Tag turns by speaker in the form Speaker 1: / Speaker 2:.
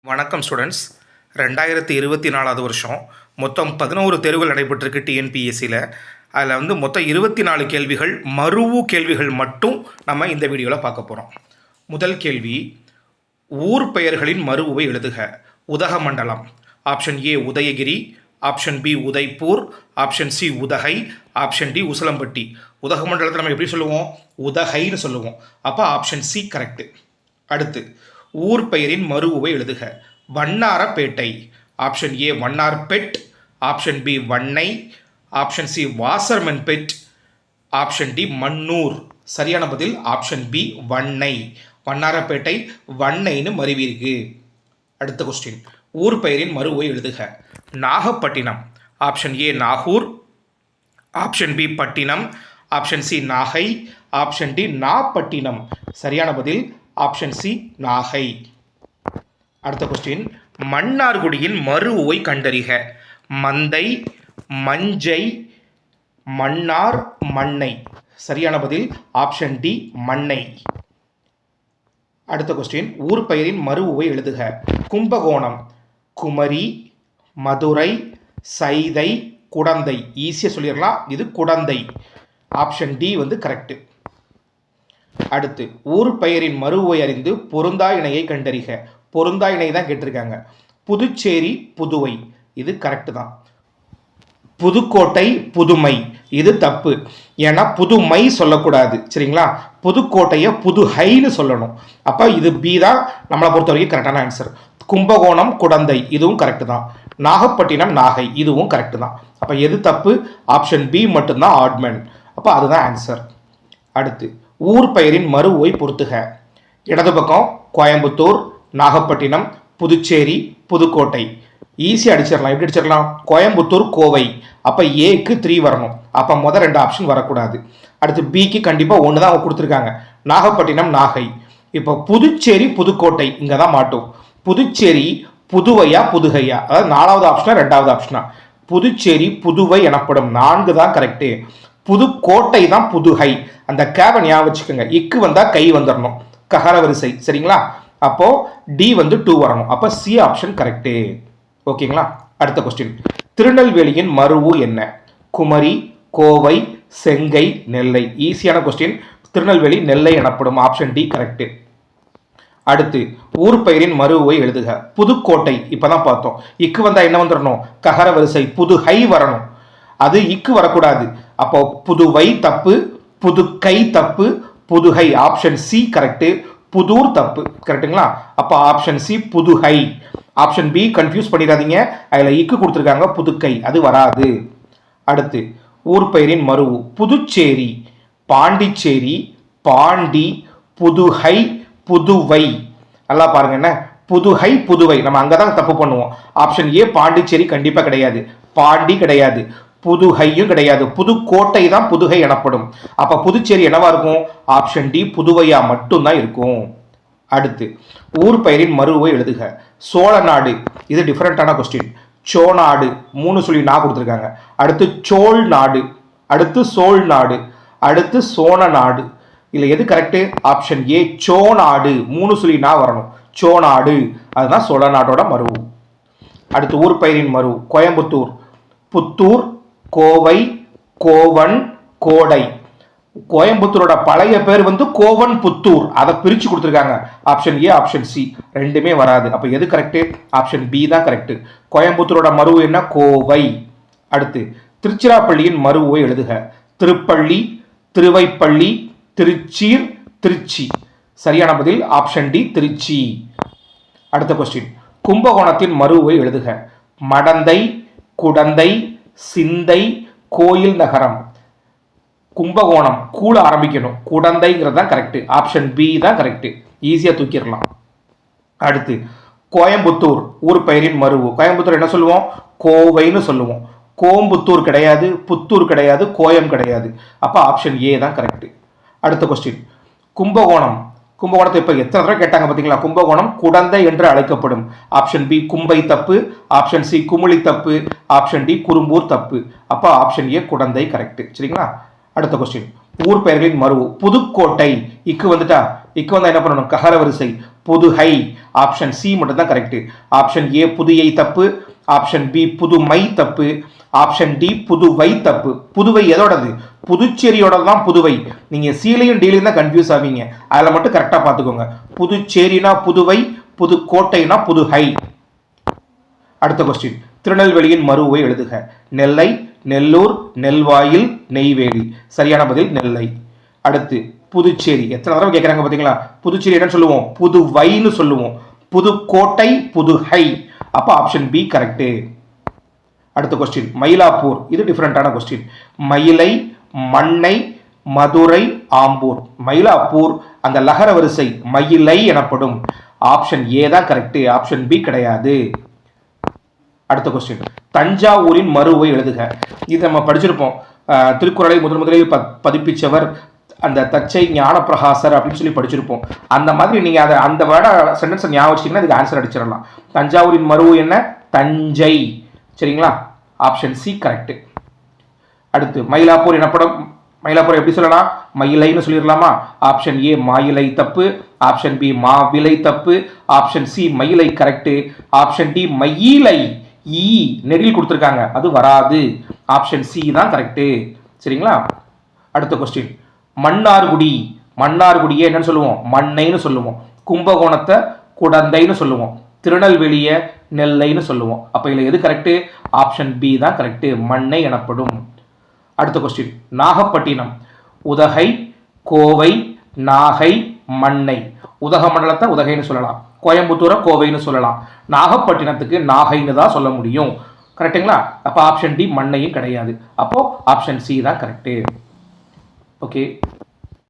Speaker 1: வணக்கம் ஸ்டூடெண்ட்ஸ். 2024 வருஷம் மொத்தம் 11 தேர்வுகள் நடைபெற்றிருக்கு டிஎன்பிஎஸ்சியில். அதில் மொத்தம் 24 கேள்விகள் மருவு கேள்விகள் மட்டும் நம்ம இந்த வீடியோவில் பார்க்க போகிறோம். முதல் கேள்வி, ஊர் பெயர்களின் மருவுவை எழுதுக. Udhagamandalam. Option A Udayagiri, option B Udaipur, option C Udhagai, option D Usilampatti. உதகமண்டலத்தில் நம்ம எப்படி சொல்லுவோம்? உதகைன்னு சொல்லுவோம். அப்போ ஆப்ஷன் சி கரெக்டு. அடுத்து, ஊர் பெயரின் மருவுவை எழுதுக. Vannarapettai. Option A Vannarpet, option B Vannai, option C Washermanpet, option D Mannur. சரியான பதில் ஆப்ஷன் பி வண்ணை. வண்ணாரப்பேட்டை வண்ணைன்னு மருவிருக்கு. அடுத்த கொஸ்டின், ஊர் பெயரின் மருவை எழுதுக. Nagapattinam. Option A Nagore, option B Pattinam, option C Nagai, option D Napattinam. சரியான பதில் ஆப்ஷன் சி நாகை. அடுத்த கொஸ்டின், மன்னார்குடியின் மருவை கண்டறிக. மந்தை, மஞ்சை, மன்னார், மண்ணை. சரியான பதில் ஆப்ஷன் டி மண்ணை. அடுத்த கொஸ்டின், ஊர் பெயரின் மருவை எழுதுக. கும்பகோணம். குமரி, மதுரை, சைதை, குடந்தை. ஈஸியாக சொல்லிடலாம், இது குடந்தை. Option D correct. அடுத்து, ஊர் பெயரின் மருவை அறிந்து பொருந்தா இணையை கண்டறிக. பொருந்தா இணை தான் கேட்டிருக்காங்க. புதுச்சேரி, புதுவை. இது கரெக்டு தான். புதுக்கோட்டை, புதுமை. இது தப்பு. ஏன்னா புதுமை சொல்லக்கூடாது, சரிங்களா? புதுக்கோட்டையை புதுஹைன்னு சொல்லணும். அப்போ இது பி தான் நம்மளை பொறுத்த வரைக்கும் கரெக்டான ஆன்சர். கும்பகோணம், குடந்தை. இதுவும் கரெக்டு தான். நாகப்பட்டினம், நாகை. இதுவும் கரெக்டு தான். அப்போ எது தப்பு? ஆப்ஷன் பி மட்டும்தான் ஆட்மன். அப்போ அதுதான் ஆன்சர். அடுத்து, ஊர் பெயரின் மருவை பொறுத்துக. இடது பக்கம் கோயம்புத்தூர், நாகப்பட்டினம், புதுச்சேரி, புதுக்கோட்டை. ஈஸியாக அடிச்சிடலாம். எப்படி அடிச்சிடலாம்? கோயம்புத்தூர், கோவை. அப்போ ஏக்கு 3 வரணும். அப்போ முதல் 2 ஆப்ஷன் வரக்கூடாது. அடுத்து பிக்கு கண்டிப்பாக 1 தான் அவங்க கொடுத்துருக்காங்க. நாகப்பட்டினம், நாகை. இப்போ புதுச்சேரி, புதுக்கோட்டை இங்கே தான் மாட்டோம். புதுச்சேரி புதுவையா புதுகையா? அதாவது 4வது ஆப்ஷனா 2வது ஆப்ஷனா? புதுச்சேரி புதுவை எனப்படும். 4 தான் கரெக்டு. புதுக்கோட்டை தான் புதுகை. அந்த கேவை ஞாபகம் வச்சுக்கோங்க. இக்கு வந்தால் கை வந்துடணும், ககர வரிசை. சரிங்களா? அப்போ டி 2 வரணும். அப்போ சி ஆப்ஷன் கரெக்டு. ஓகேங்களா? அடுத்த கொஸ்டின், திருநெல்வேலியின் மருவு என்ன? குமரி, கோவை, செங்கை, நெல்லை. ஈஸியான கொஸ்டின். திருநெல்வேலி நெல்லை எனப்படும். Option D correct. அடுத்து, ஊர் பெயரின் மருவை எழுதுக. புதுக்கோட்டை. இப்பதான் பார்த்தோம். இக்கு வந்தா என்ன வந்துடணும்? ககர வரிசை. புதுகை வரணும். அது இக்கு வரக்கூடாது. அப்போ புதுவை தப்பு, புதுக்கை தப்பு, Pudugai. Option C correct. Pudur தப்பு. கரெக்டுங்களா? அப்போ option C Pudugai. Option B confuse பண்ணிடாதீங்க, அதில் இக்கு கொடுத்துருக்காங்க, புதுக்கை. அது வராது. அடுத்து, ஊர் பெயரின் மருவு. புதுச்சேரி, பாண்டிச்சேரி, பாண்டி, புதுகை, புதுவை. நல்லா பாருங்க என்ன? புதுகை, புதுவை. நம்ம அங்கே தான் தப்பு பண்ணுவோம். ஆப்ஷன் ஏ பாண்டிச்சேரி கண்டிப்பாக கிடையாது, பாண்டி கிடையாது, புதுகையும் கிடையாது. புதுக்கோட்டை தான் புதுகை எனப்படும். அப்போ புதுச்சேரி என்னவா இருக்கும்? ஆப்ஷன் டி புதுவையா மட்டும்தான் இருக்கும். அடுத்து, ஊர் பெயரின் மருவை எழுதுக. சோழநாடு. இது டிஃபரெண்டான கொஸ்டின். சோநாடு 3 சொல்லி நான் கொடுத்துருக்காங்க. அடுத்து சோழ் நாடு, அடுத்து சோழ் நாடு, அடுத்து சோழ நாடு. இல்லை எது கரெக்டு? Option A சோநாடு. 3 சொல்லி நான் வரணும். சோநாடு. அதுதான் சோழ நாடோட மருவு. அடுத்து, ஊர் பெயரின் மருவு. கோயம்புத்தூர், புத்தூர், கோவை, கோவன், கோடை. கோயம்புத்தூரோட பழைய பேர் கோவன் புத்தூர். அதை பிரித்து கொடுத்துருக்காங்க. ஆப்ஷன் ஏ, ஆப்ஷன் சி ரெண்டுமே வராது. அப்போ எது கரெக்டு? ஆப்ஷன் பி தான் கரெக்டு. கோயம்புத்தூரோட மருவு என்ன? கோவை. அடுத்து, திருச்சிராப்பள்ளியின் மருவை எழுதுக. திருப்பள்ளி, திருவைப்பள்ளி, திருச்சீர், திருச்சி. சரியான பதில் ஆப்ஷன் டி திருச்சி. அடுத்த கொஸ்டின், கும்பகோணத்தின் மருவை எழுதுக. மடந்தை, குடந்தை, சிந்தை, கோயில் நகரம். கும்பகோணம் கூழ ஆரம்பிக்கணும். குடந்தைங்கிறது தான் கரெக்டு. ஆப்ஷன் பி தான் கரெக்டு. ஈஸியாக தூக்கிடலாம். அடுத்து, கோயம்புத்தூர் ஊர் பெயரின் மருவு. கோயம்புத்தூர் என்ன சொல்லுவோம்? கோவைன்னு சொல்லுவோம். கோம்புத்தூர் கிடையாது, புத்தூர் கிடையாது, கோயம் கிடையாது. அப்போ ஆப்ஷன் ஏ தான் கரெக்டு. அடுத்த கொஸ்டின், கும்பகோணம். கும்பகோணத்தை இப்போ எத்தனை தடவை கேட்டாங்க பார்த்தீங்களா? கும்பகோணம் குடந்தை என்று அழைக்கப்படும். ஆப்ஷன் பி கும்பை தப்பு, ஆப்ஷன் சி குமுளி தப்பு, ஆப்ஷன் டி குறும்பூர் தப்பு. அப்போ ஆப்ஷன் ஏ குடந்தை கரெக்டு. சரிங்களா? அடுத்த கொஸ்டின், ஊர் பெயர்களின் மருவு. புதுக்கோட்டை. இக்கு வந்துட்டா? இக்கு வந்தா என்ன பண்ணணும்? ககர வரிசை. புதுகை. ஆப்ஷன் சி மட்டும் தான் கரெக்ட். ஆப்ஷன் ஏ புதுயை தப்பு. ஆப்ஷன் பி புதுமை தப்பு. ஆப்ஷன் டி புதுவை தப்பு. புதுவை எதோடது? புதுச்சேரியோட தான் புதுவை. நீங்க சீலையும் டீலையும் தான் கன்ஃபியூஸ் ஆவீங்க. அதில் மட்டும் கரெக்டாக பார்த்துக்கோங்க. புதுச்சேரினா புதுவை, புதுக்கோட்டைனா புதுகை. அடுத்த கொஸ்டின், திருநெல்வேலியின் மறுவை எழுதுக. நெல்லை, நெல்லூர், நெல்வாயில், நெய்வேலி. சரியான பதில் நெல்லை. அடுத்து புதுச்சேரி. எத்தனை தடவை கேட்குறாங்க பார்த்தீங்களா? புதுச்சேரி என்னன்னு சொல்லுவோம்? புதுவைன்னு சொல்லுவோம். புதுக்கோட்டை, புதுகை. அப்போ ஆப்ஷன் பி கரெக்டு. அடுத்த கொஸ்டின், மயிலாப்பூர். இது டிஃப்ரெண்டான கொஸ்டின். மயிலை, மண்ணை, மதுரை, ஆம்பூர். மயிலாப்பூர் அந்த லகர வரிசை மயிலை எனப்படும். ஆப்ஷன் ஏ தான் கரெக்ட். ஆப்ஷன் பி கிடையாது. அடுத்த கொஸ்டின், தஞ்சாவூரின் மறுவை எழுதுக. இது நம்ம படிச்சிருப்போம். திருக்குறளை முதலில் பதிப்பிச்சவர் அந்த தச்சை ஞானப்பிரகாசர் அப்படின்னு சொல்லி படிச்சிருப்போம். அந்த மாதிரி நீங்க அதை அந்த வேர்டை சென்டென்ஸை ஞாபகம் வச்சிங்கன்னா இதுக்கு ஆன்சர் அடிச்சிடலாம். தஞ்சாவூரின் மறுவு என்ன? தஞ்சை. சரிங்களா? Option C correct. அடுத்து மயிலாப்பூர் எனப்படும். மயிலாப்பூர் எப்படி சொல்லலாம்? மயிலைன்னு சொல்லிடலாமா? ஆப்ஷன் ஏ மாயிலை தப்பு. ஆப்ஷன் பி மாவிலை தப்பு. ஆப்ஷன் சி மயிலை கரெக்ட். ஆப்ஷன் டி மயிலை ஈ நெடில் கொடுத்துருக்காங்க, அது வராது. ஆப்ஷன் சி தான் கரெக்ட். சரிங்களா? அடுத்த கொஸ்டின், மன்னார்குடி. மன்னார்குடியை என்னன்னு சொல்லுவோம்? மண்ணைன்னு சொல்லுவோம். கும்பகோணத்தை குடந்தைன்னு சொல்லுவோம். திருநெல்வேலியை நெல்லைன்னு சொல்லுவோம். அப்போ இதில் எது கரெக்டு? ஆப்ஷன் பி தான் கரெக்டு, மண்ணை எனப்படும். அடுத்த கொஸ்டின், நாகப்பட்டினம். உதகை, கோவை, நாகை, மண்ணை. உதகமண்டலத்தை உதகைன்னு சொல்லலாம். கோயம்புத்தூரை கோவைன்னு சொல்லலாம். நாகப்பட்டினத்துக்கு நாகைன்னு தான் சொல்ல முடியும். கரெக்டுங்களா? அப்போ ஆப்ஷன் டி மண்ணையும் கிடையாது. அப்போ ஆப்ஷன் சி தான் கரெக்டு. ஓகே.